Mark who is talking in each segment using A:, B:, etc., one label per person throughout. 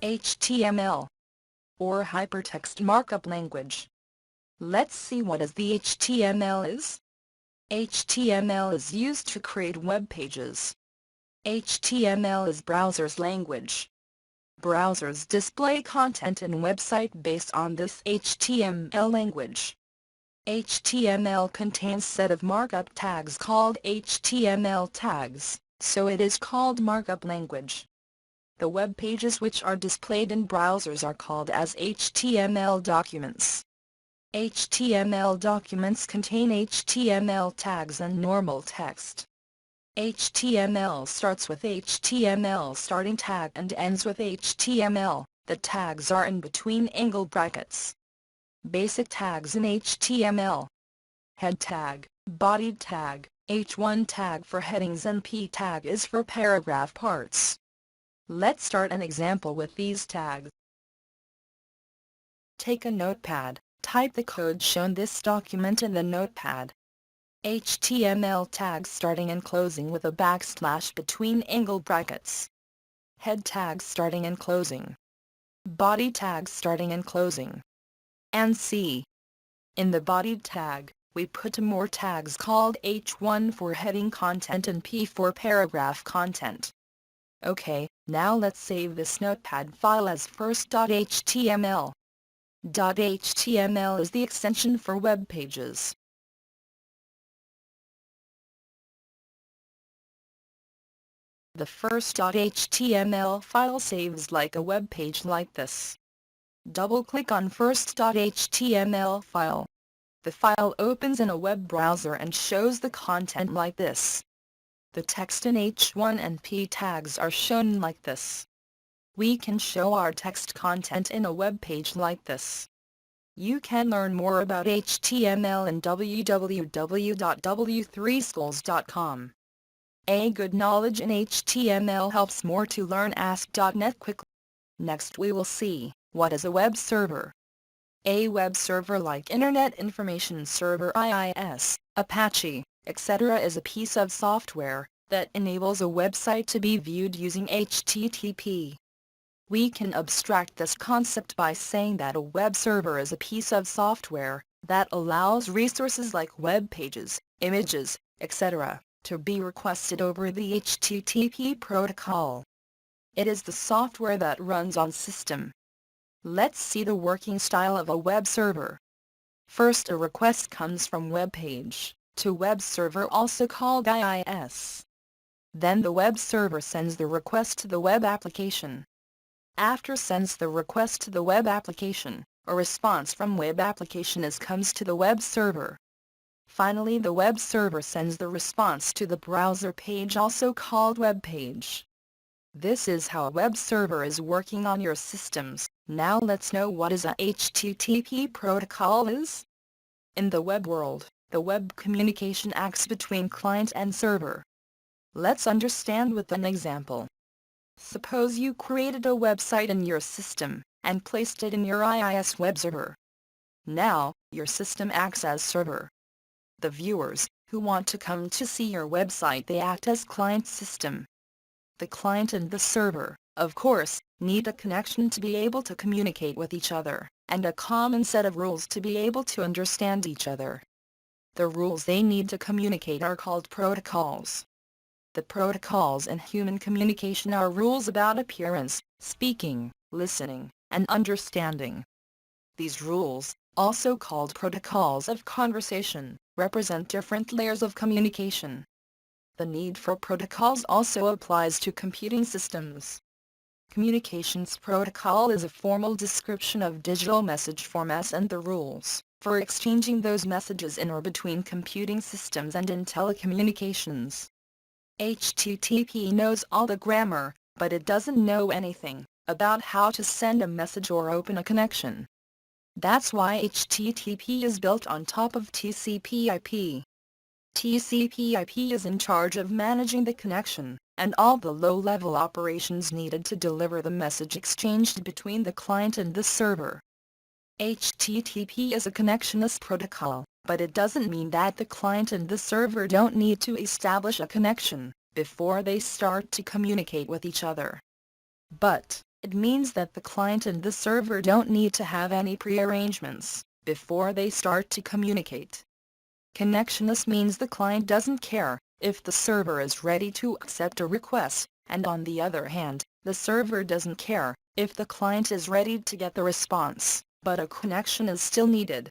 A: HTML, or Hypertext Markup Language. Let's see what the HTML is. HTML is used to create web pages. HTML is browser's language. Browsers display content in website based on this HTML language. HTML contains set of markup tags called HTML tags, so it is called markup language. The web pages which are displayed in browsers are called as HTML documents. HTML documents contain HTML tags and normal text. HTML starts with HTML starting tag and ends with HTML. The tags are in between angle brackets. Basic tags in HTML: head tag, body tag, H1 tag for headings and P tag is for paragraph parts. Let's start an example with these tags. Take a notepad, type the code shown this document in the notepad. HTML tags starting and closing with a backslash between angle brackets. Head tags starting and closing. Body tags starting and closing. And C. In the body tag, we put more tags called H1 for heading content and P for paragraph content. Okay, now let's save this notepad file as first.html. .html is the extension for web pages. The first.html file saves like a web page like this. Double-click on first.html file. The file opens in a web browser and shows the content like this. The text in H1 and P tags are shown like this. We can show our text content in a web page like this. You can learn more about HTML in www.w3schools.com. A good knowledge in HTML helps more to learn ASP.NET quickly. Next we will see, what is a web server? A web server like Internet Information Server IIS, Apache, etc. is a piece of software that enables a website to be viewed using HTTP. We can abstract this concept by saying that a web server is a piece of software that allows resources like web pages, images, etc. to be requested over the HTTP protocol. It is the software that runs on system. Let's see the working style of a web server. First, a request comes from web page to web server, also called IIS. Then the web server sends the request to the web application. After sends the request to the web application, a response from web application comes to the web server. Finally, the web server sends the response to the browser page, also called web page. This is how a web server is working on your systems. Now let's know what is a HTTP protocol is. In the web world, the web communication acts between client and server. Let's understand with an example. Suppose you created a website in your system and placed it in your IIS web server. Now, your system acts as server. The viewers, who want to come to see your website, they act as client system. The client and the server, of course, need a connection to be able to communicate with each other, and a common set of rules to be able to understand each other. The rules they need to communicate are called protocols. The protocols in human communication are rules about appearance, speaking, listening, and understanding. These rules, also called protocols of conversation, represent different layers of communication. The need for protocols also applies to computing systems. Communications protocol is a formal description of digital message formats and the rules for exchanging those messages in or between computing systems and in telecommunications. HTTP knows all the grammar, but it doesn't know anything about how to send a message or open a connection. That's why HTTP is built on top of TCP/IP. TCP/IP is in charge of managing the connection and all the low-level operations needed to deliver the message exchanged between the client and the server. HTTP is a connectionless protocol, but it doesn't mean that the client and the server don't need to establish a connection before they start to communicate with each other. But It means that the client and the server don't need to have any prearrangements before they start to communicate. Connectionless means the client doesn't care if the server is ready to accept a request, and on the other hand, the server doesn't care if the client is ready to get the response, but a connection is still needed.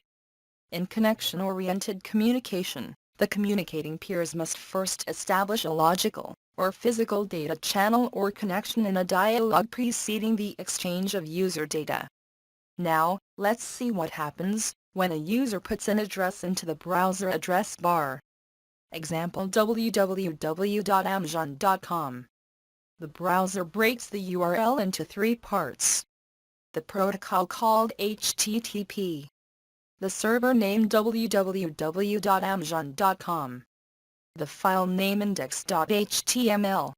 A: In connection-oriented communication, the communicating peers must first establish a logical or physical data channel or connection in a dialogue preceding the exchange of user data. Now, let's see what happens when a user puts an address into the browser address bar. Example: www.amazon.com. The browser breaks the URL into 3 parts. The protocol called HTTP. The server name www.amazon.com. The file name index.html.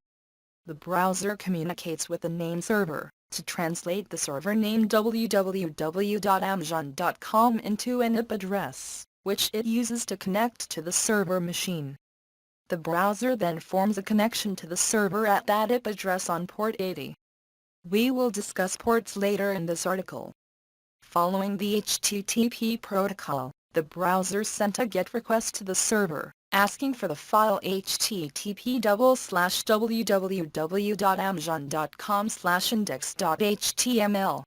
A: The browser communicates with the name server to translate the server name www.amazon.com into an IP address, which it uses to connect to the server machine. The browser then forms a connection to the server at that IP address on port 80. We will discuss ports later in this article. Following the HTTP protocol, the browser sent a GET request to the server, asking for the file http://www.amazon.com/index.html.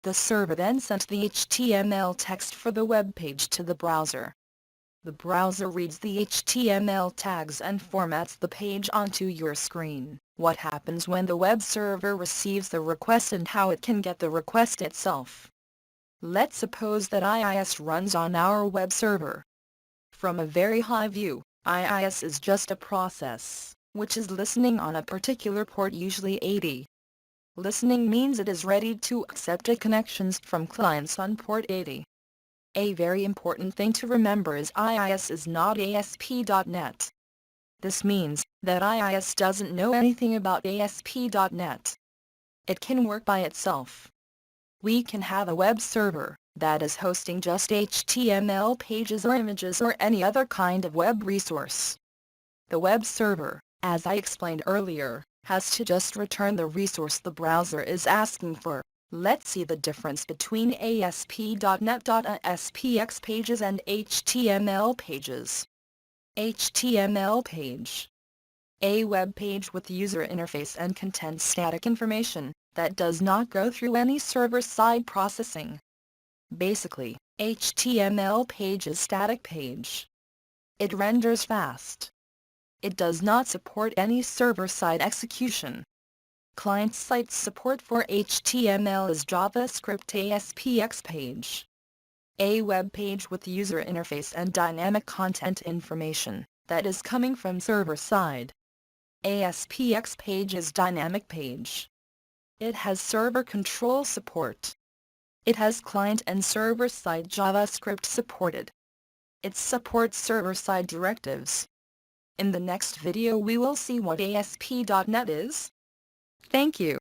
A: The server then sent the HTML text for the web page to the browser. The browser reads the HTML tags and formats the page onto your screen. What happens when the web server receives the request and how it can get the request itself. Let's suppose that IIS runs on our web server. From a very high view, IIS is just a process, which is listening on a particular port, usually 80. Listening means it is ready to accept connections from clients on port 80. A very important thing to remember is IIS is not ASP.NET. This means that IIS doesn't know anything about ASP.NET. It can work by itself. We can have a web server that is hosting just HTML pages or images or any other kind of web resource. The web server, as I explained earlier, has to just return the resource the browser is asking for. Let's see the difference between ASP.NET.ASPX pages and HTML pages. HTML page. A web page with user interface and contains static information that does not go through any server-side processing. Basically, HTML page is static page. It renders fast. It does not support any server-side execution. Client-side support for HTML is JavaScript ASPX page. A web page with user interface and dynamic content information that is coming from server-side. ASPX page is dynamic page. It has server control support. It has client and server-side JavaScript supported. It supports server-side directives. In the next video we will see what ASP.NET is. Thank you.